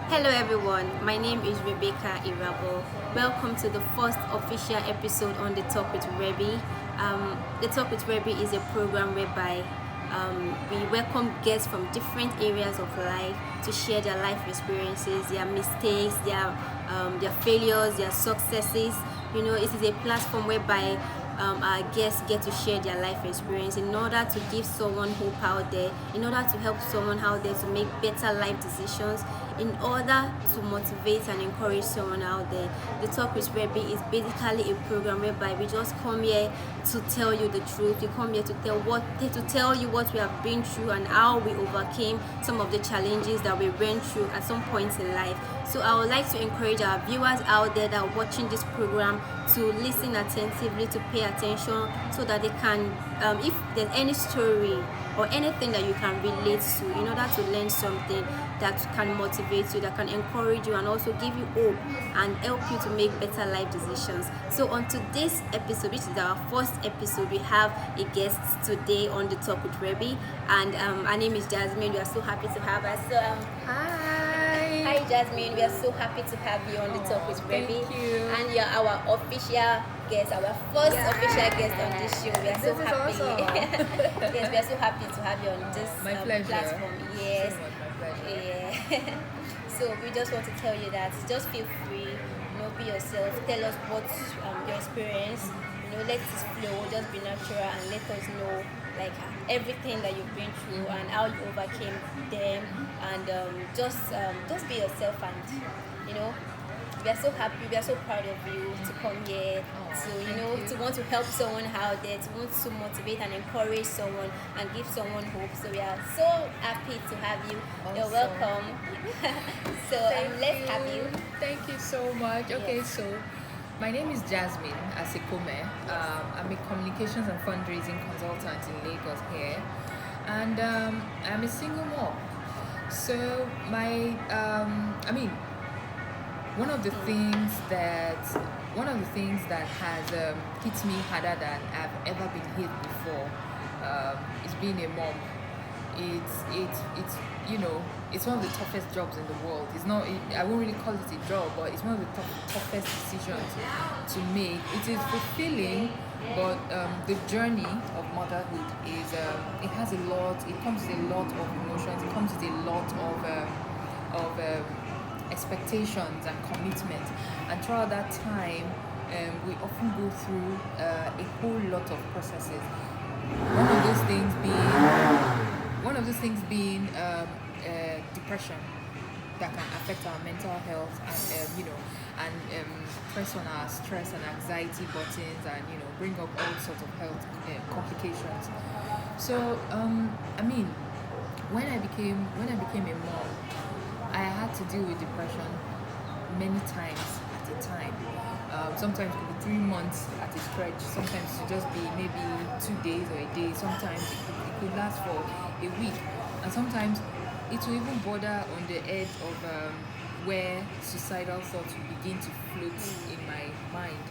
Hello everyone, my name is Rebecca Irabo. Welcome to the first official episode on The Talk with Rebby. The Talk with Rebby is a program whereby we welcome guests from different areas of life to share their life experiences, their mistakes, their failures, their successes. It is a platform whereby our guests get to share their life experience in order to give someone hope out there, in order to help someone out there to make better life decisions, in order to motivate and encourage someone out there. The Talk with Rebby is basically a program whereby we just come here to tell you the truth. We come here to tell you what we have been through and how we overcame some of the challenges that we went through at some point in life. So I would like to encourage our viewers out there that are watching this program to listen attentively, to pay attention, so that they can, if there's any story or anything that you can relate to, in order to learn something that can motivate you, that can encourage you, and also give you hope and help you to make better life decisions. So on today's episode, which is our first episode, we have a guest today on The Talk with Rebby, and her name is Jasmine. We are so happy to have her. So hi Jasmine, we are so happy to have you on The Talk with Rebby. Thank you. And you're our official guest, our first official guest on this show. We are so This is happy. awesome. Yes, we are so happy to have you on this My pleasure. platform. Yes. So much, my pleasure. Yeah. So we just want to tell you that just feel free, be yourself. Tell us what your experience. Let it flow. Just be natural and let us know like everything that you've been through and how you overcame them. And just be yourself. And we are so happy. We are so proud of you to come here. To want to help someone out there, to want to motivate and encourage someone and give someone hope. So we are so happy to have you. Awesome. You're welcome. So let's have you. Thank you so much. Okay, so my name is Jasmine Asekome. I'm a communications and fundraising consultant in Lagos here, and I'm a single mom. So one of the things that has hit me harder than I've ever been hit before is being a mom. It's one of the toughest jobs in the world. I won't really call it a job, but it's one of the toughest decisions to make. It is fulfilling, but the journey of motherhood is it has a lot. It comes with a lot of emotions. It comes with a lot of expectations and commitment, and throughout that time we often go through a whole lot of processes. One of those things being depression that can affect our mental health, and press on our stress and anxiety buttons, and bring up all sorts of health complications. So when I became a mom, I had to deal with depression many times at a time. Sometimes it could be 3 months at a stretch. Sometimes it could just be maybe 2 days or a day. Sometimes it could last for a week. And sometimes it will even border on the edge of where suicidal thoughts will begin to float in my mind.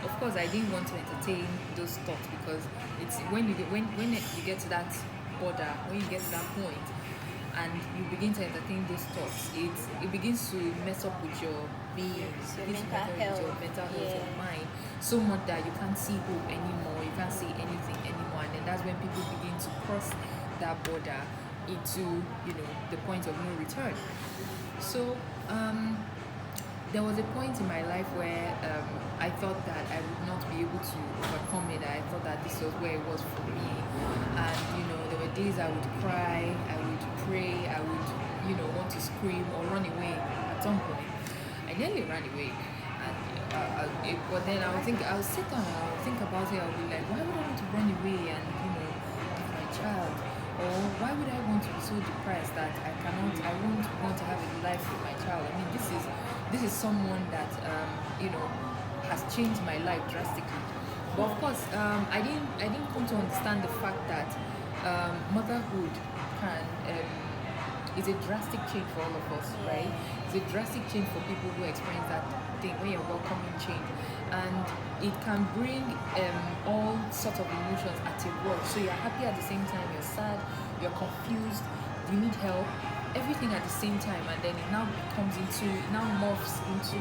Of course, I didn't want to entertain those thoughts, because it's when you get to that border, when you get to that point, and you begin to entertain those thoughts, it begins to mess up with your being, Your begins to mess up with your mental health, your mind, so much that you can't see hope anymore, you can't see anything anymore. And then that's when people begin to cross that border into the point of no return. So there was a point in my life where I thought that I would not be able to overcome it. I thought that this was where it was for me. And there were days I would cry, I would pray, I would want to scream or run away at some point. I nearly ran away. And but then I'll sit down and I'll think about it. I'll be like, why would I want to run away and with my child? Or why would I want to be so depressed that I won't want to have a life with my child? I mean, this is someone that has changed my life drastically. But of course, I didn't come to understand the fact that motherhood is a drastic change for all of us, right? It's a drastic change for people who experience that thing when you're welcoming change, and it can bring all sorts of emotions at a once. So you're happy at the same time, you're sad, you're confused, you need help, everything at the same time, and then it now morphs into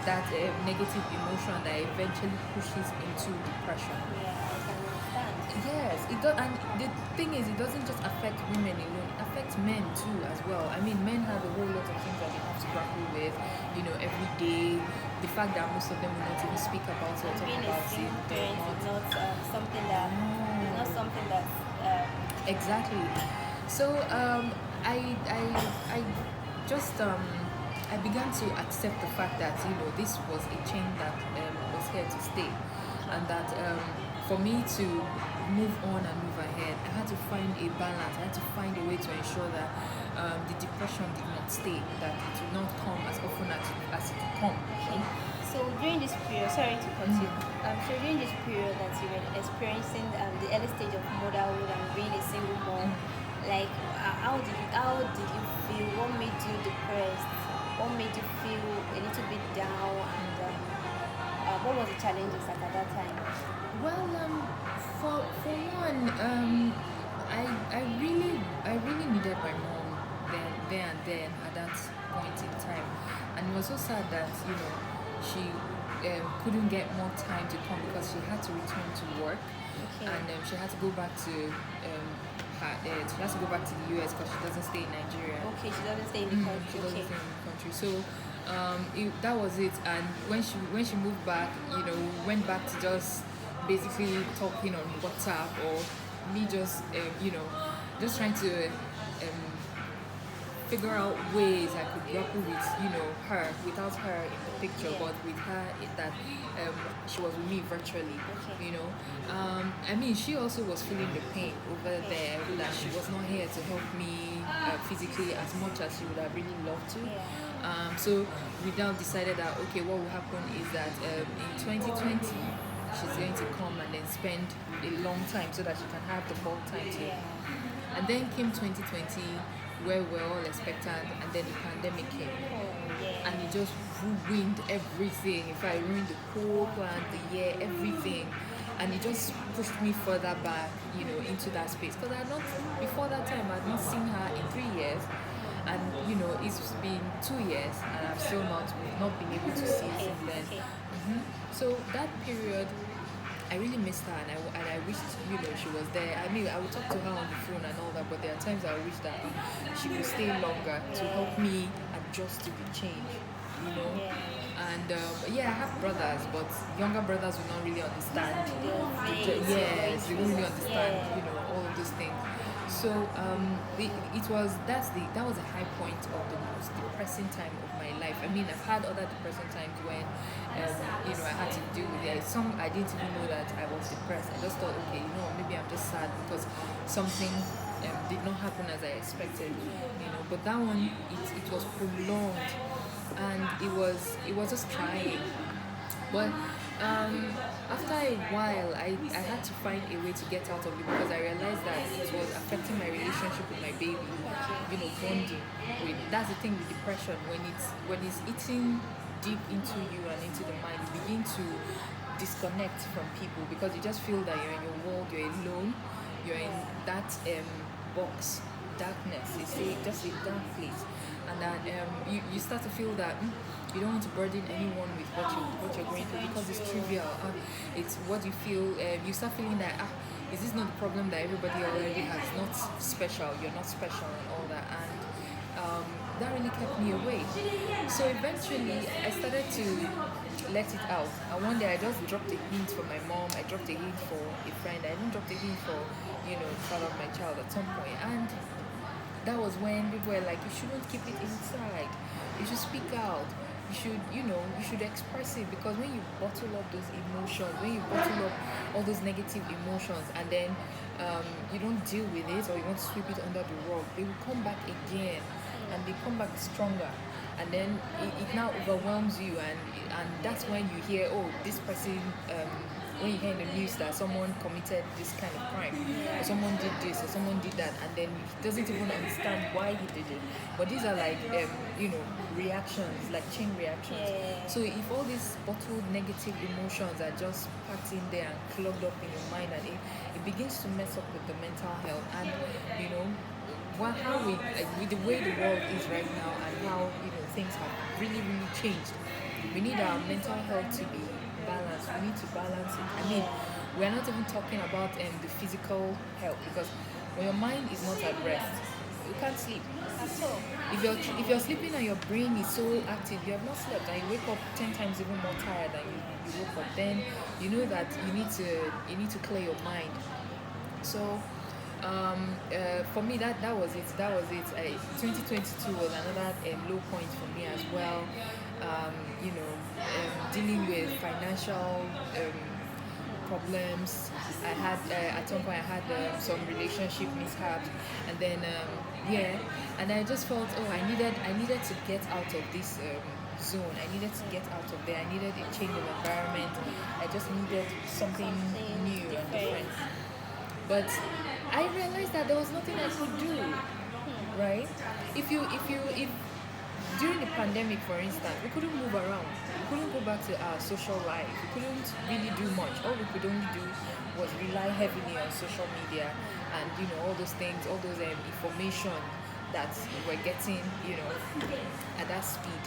that negative emotion that eventually pushes into depression. Yeah, I can understand. Yes, it does, and the thing is, it doesn't just affect women alone; it affects men too as well. I mean, men have a whole lot of things that they have to grapple with, every day. The fact that most of them will not even speak about it or talk Being a about it, single they're parent not. is not something that is not something that's Exactly. So I just I began to accept the fact that this was a change that was here to stay, and that for me to move on and move ahead, I had to find a balance. I had to find a way to ensure that the depression did not stay, that it would not come as often as it would come. okay. So during this period, sorry to cut you. So during this period that you were experiencing the early stage of motherhood and being a single mom, like how did you feel? What made you depressed? What made you feel a little bit down? And what was the challenges like at that time? Well, for one, I really needed my mom there and then at that point in time, and it was so sad that she couldn't get more time to come because she had to return to work, Okay. and she had to go back to she has to go back to the US because she doesn't stay in Nigeria. Okay, she doesn't stay in the She country. doesn't Okay. stay in the country. So that was it. And when she moved back, we went back to just basically talking on WhatsApp, or me just just trying to figure out ways I could grapple with her without her in the picture, Yeah. but with her that she was with me virtually. Okay. I mean, she also was feeling the pain over there, that she was not here to help me physically as much as she would have really loved to. Yeah. So we now decided that okay, what will happen is that in 2020 she's going to come and then spend a long time so that she can have the bulk time to. Yeah. And then came 2020, where we're all expectant, and then the pandemic came, Oh, yeah. and it just ruined everything. If I ruined the whole plan, the year, everything, and it just pushed me further back, into that space. Because I had not, before that time, I had not seen her in 3 years, and it's been 2 years, and I've still not been able to see her Okay. since then. Okay. So that period, I really missed her, and I wished she was there. I mean, I would talk to her on the phone and all that, but there are times I wish that she would stay longer to help me adjust to the change. Yeah. And yeah, I have brothers, but younger brothers will not really understand. Yes, they don't really understand, Yeah. all of those things. So that was a high point of the most depressing time of my life. I mean, I've had other depressing times when I had to deal with it. Some I didn't even know that I was depressed. I just thought, okay, maybe I'm just sad because something did not happen as I expected. But that one, it was prolonged, and it was just trying. But after a while, I had to find a way to get out of it because I realized that it was affecting my relationship with my baby. Bonding. That's the thing with depression. When it's eating deep into you and into the mind, you begin to disconnect from people because you just feel that you're in your world, you're alone, you're in that box, darkness. It's just a dark place, and that you start to feel that you don't want to burden anyone with what you're going through because it's trivial. It's what you feel. You start feeling that is this not the problem that everybody already has? Not special. You're not special and all that, and that really kept me away. So eventually, I started to let it out. And one day, I just dropped a hint for my mom. I dropped a hint for a friend. I didn't drop a hint for the father of my child at some point, and that was when people were like, you shouldn't keep it inside. You should speak out. You should express it, because when you bottle up those emotions, when you bottle up all those negative emotions, and then you don't deal with it, or you want to sweep it under the rug, they will come back again, and they come back stronger, and then it now overwhelms you, and that's when you hear, oh, this person. When you hear in the news that someone committed this kind of crime, or someone did this, or someone did that, and then he doesn't even understand why he did it. But these are like, reactions, like chain reactions. Yeah. So if all these bottled negative emotions are just packed in there and clogged up in your mind, and it begins to mess up with the mental health, and how we with the way the world is right now and how things have really really changed. We need our mental health to be balanced. We need to balance it. I mean, we are not even talking about the physical health, because when your mind is not at rest, you can't sleep. At all. If you're sleeping and your brain is so active, you have not slept, and you wake up 10 times even more tired than you woke up. Then you know that you need to clear your mind. So for me, that was it. 2022 was another low point for me as well. Dealing with financial problems. I had at some point I had some relationship mishaps, and then and I just felt, oh, I needed to get out of this zone. I needed to get out of there. I needed a change of environment. I just needed something new and different. But I realized that there was nothing I could do, right? If during the pandemic, for instance, we couldn't move around. We couldn't go back to our social life. We couldn't really do much. All we could only do was rely heavily on social media and all those things, all those information that we're getting, at that speed.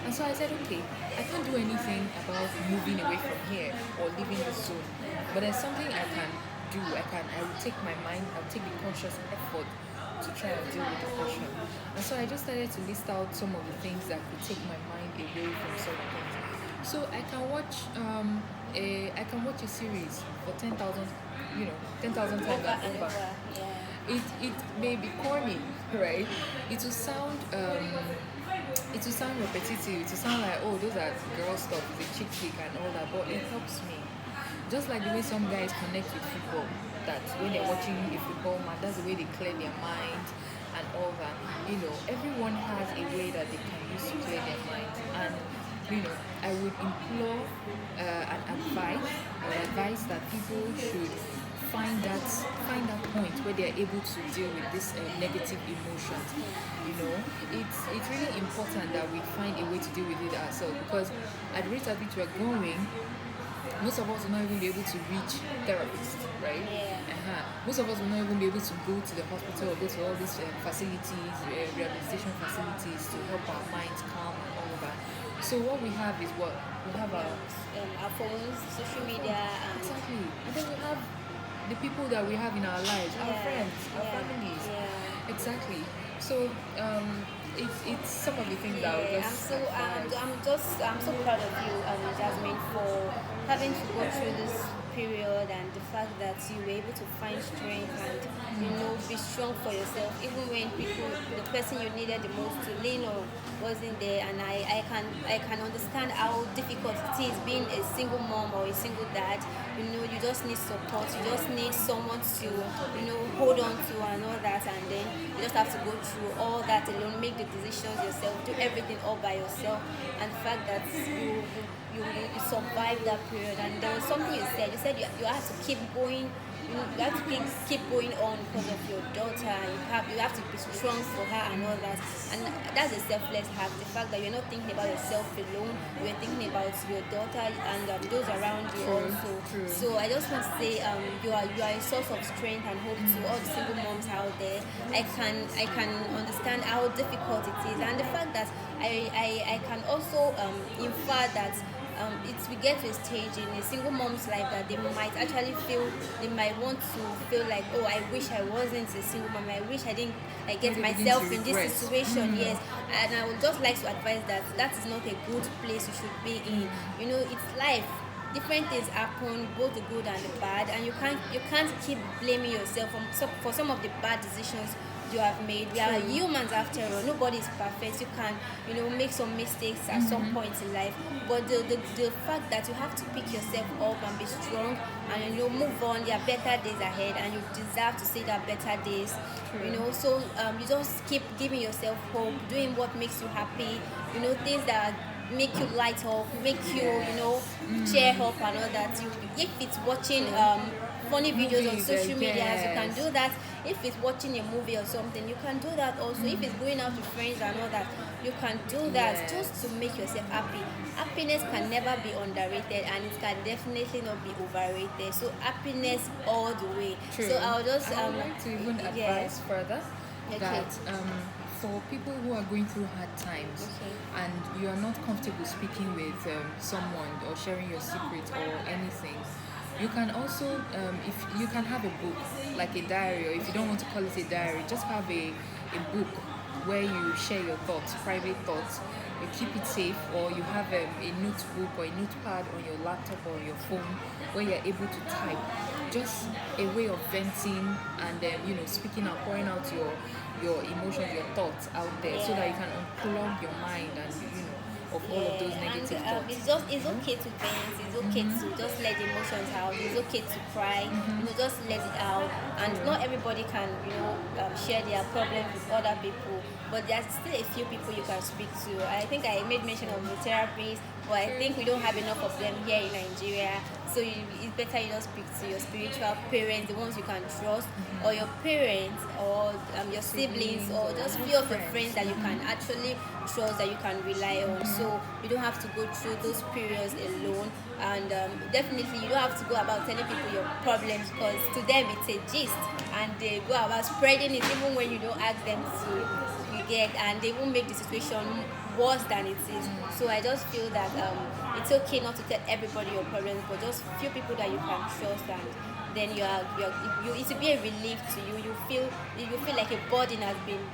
And so I said, okay, I can't do anything about moving away from here or leaving the zone, but there's something I can do. I will take my mind, I'll take the conscious effort to try and deal with depression. And so I just started to list out some of the things that could take my mind away from certain things. So I can watch a series for 10,000 times and over. Yeah. It may be corny, right? It will sound repetitive. It will sound like, oh, those are girl stuff, the chick flick and all that, but it helps me. Just like the way some guys connect with football, that when they're watching a football match, that's the way they clear their mind and all that. Everyone has a way that they can use to clear their mind. And I would implore and advise that people should find that point where they are able to deal with this negative emotions. It's really important that we find a way to deal with it ourselves, because at the rate at which we're going, most of us will not even be able to reach therapists, right? Yeah. Most of us will not even be able to go to the hospital or go to all these facilities, rehabilitation facilities, to help our minds calm and all of that. So what we have is what? We have Our phones, social media, and exactly. And then we have the people that we have in our lives, our friends, our families. Yeah. Exactly. So it's some of the things that I would just I'm so proud of you, Jasmine, for having to go through this period, and the fact that you were able to find strength and be strong for yourself, even when the person you needed the most to lean on wasn't there. And I can understand how difficult it is being a single mom or a single dad. You just need support. You just need someone to hold on to and all that, and then you just have to go through all that alone, make the decisions yourself, do everything all by yourself. And the fact that you survived that period. And there was something you said. You said you have to keep going. You have to keep going on because of your daughter. You have to be strong for her and all that. And that's a selfless act. The fact that you're not thinking about yourself alone. You're thinking about your daughter and those around you also. True. So I just want to say you are a source of strength and hope to all the single moms out there. I can understand how difficult it is, and the fact that I can also infer that we get to a stage in a single mom's life that they might want to feel like, oh, I wish I wasn't a single mom. I wish I didn't get myself in this situation. Yes, and I would just like to advise that is not a good place you should be in. It's life. Different things happen, both the good and the bad, and you can't keep blaming yourself for some of the bad decisions you have made. We are humans after all. Nobody is perfect. You can make some mistakes at some point in life, but the fact that you have to pick yourself up and be strong and move on. There are better days ahead, and you deserve to see that better days. So you just keep giving yourself hope, doing what makes you happy. Things that make you light up, make you cheer up and all that. If it's watching funny videos on social media, you can do that. If it's watching a movie or something, you can do that also. If it's going out with friends and all that, you can do that just to make yourself happy. Happiness can never be underrated, and it can definitely not be overrated. So happiness all the way. True. So I'll just I would like to even advise further Okay. that for people who are going through hard times Okay. and you are not comfortable speaking with someone or sharing your secret or anything, you can also, if you can have a book like a diary, or if you don't want to call it a diary, just have a book where you share your thoughts, private thoughts. You keep it safe, or you have a notebook or a notepad on your laptop or your phone where you're able to type. Just a way of venting and speaking out, pouring out your emotions, your thoughts out there, so that you can unclog your mind and of all of those negative and thoughts. it's okay to vent. It's okay to just let the emotions out. It's okay to cry. Just let it out. And not everybody can share their problems with other people. But there's still a few people you can speak to. I think I made mention of the therapists, but I think we don't have enough of them here in Nigeria. So it's better you just speak to your spiritual parents, the ones you can trust, or your parents, or your siblings, or just few of your friends that you can actually trust, that you can rely on. So you don't have to go through those periods alone. And definitely you don't have to go about telling people your problems, because to them it's a gist, and they go about spreading it even when you don't ask them to. You get, and they won't make the situation worse than it is. So I just feel that it's okay not to tell everybody your problems, but just few people that you can trust, and then it will be a relief to you. You feel like a burden has been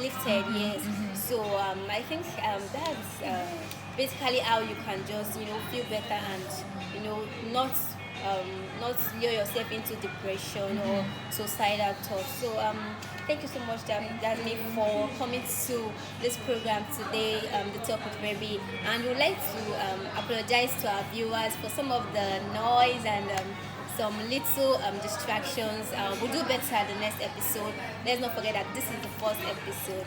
lifted. Yes. So I think that's basically how you can just feel better, and not lure yourself into depression or suicidal thoughts. So thank you so much, Jasmine, for coming to this program today, the Talk with Baby. And we'd like to apologize to our viewers for some of the noise and some little distractions. We'll do better the next episode. Let's not forget that this is the first episode.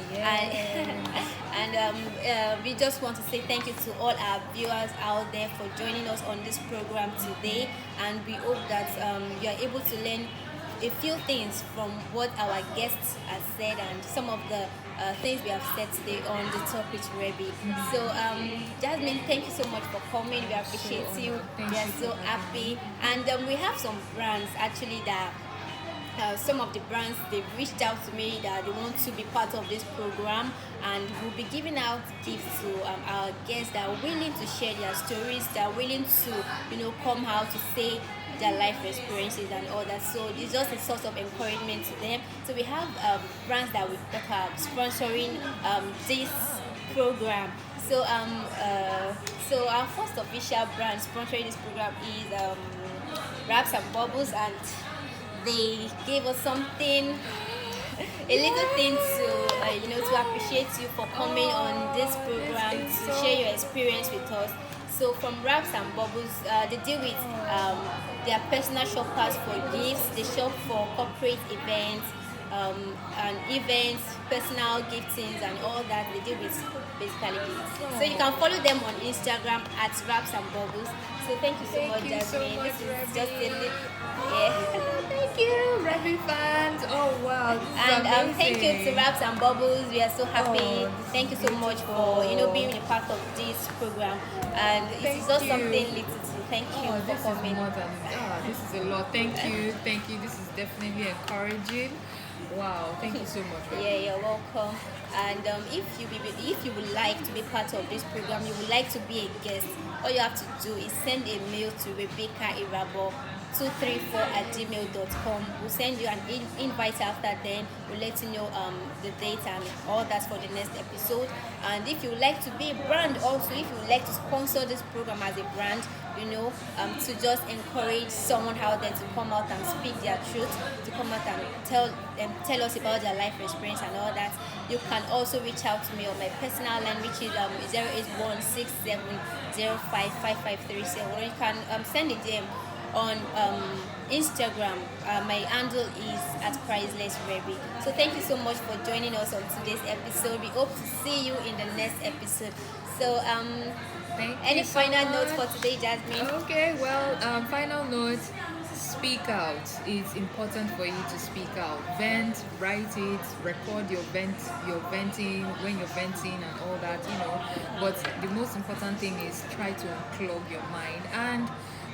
And we just want to say thank you to all our viewers out there for joining us on this program today. And we hope that you are able to learn a few things from what our guests have said, and some of the things we have said today on the Talk with Rebby. So Jasmine, thank you so much for coming. We appreciate you. We are so happy. And we have some brands actually that some of the brands, they've reached out to me that they want to be part of this program, and we'll be giving out gifts to our guests that are willing to share their stories, that are willing to come out to say their life experiences and all that. So it's just a source of encouragement to them. So we have brands that are sponsoring this program. So so our first official brand sponsoring this program is Wraps and Bubbles, and they gave us something, a little thing to appreciate you for coming on this program to share your experience with us. So from Wraps and Bubbles, they deal with their personal shoppers for gifts. They shop for corporate events and events, personal giftings, and all that. They deal with basically gifts. So you can follow them on Instagram at Wraps and Bubbles. So thank you so much, Jasmine. This is just a little, Thank you, Rebby fans. Oh wow, and thank you to Wraps and Bubbles. We are so happy. Thank you so much for being a part of this program, and it's just something little to thank you for this coming. is more than this is a lot. Thank you. This is definitely encouraging. Wow, thank you so much. Yeah, you're welcome. And if you would like to be part of this program, you would like to be a guest, all you have to do is send a mail to Rebecca Irabo 234@gmail.com. We'll send you an invite after then. We'll let you know the date and all that for the next episode. And if you would like to be a brand also, if you would like to sponsor this program as a brand, to just encourage someone out there to come out and speak their truth, to come out and tell us about their life experience and all that, you can also reach out to me on my personal line, which is 08167055537, or you can send a DM on Instagram. My handle is @pricelessrebby. So thank you so much for joining us on today's episode. We hope to see you in the next episode. So any final notes for today, Jasmine? Okay, well, final note: speak out. It's important for you to speak out. Vent, write it, record your venting when you're venting and all that. But the most important thing is try to unclog your mind and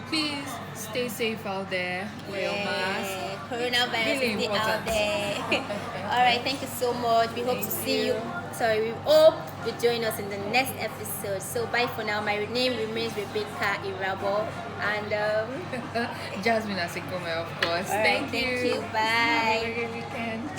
Please stay safe out there. Wear your mask. Coronavirus Really is still important. out there. All right, thank you so much. We hope to Thank see you. you. Sorry, we hope you join us in the next episode. So bye for now. My name remains Rebecca Irabo, and Jasmine Asekome, of course. all right, Thank thank you. you. Have a Bye. very good weekend.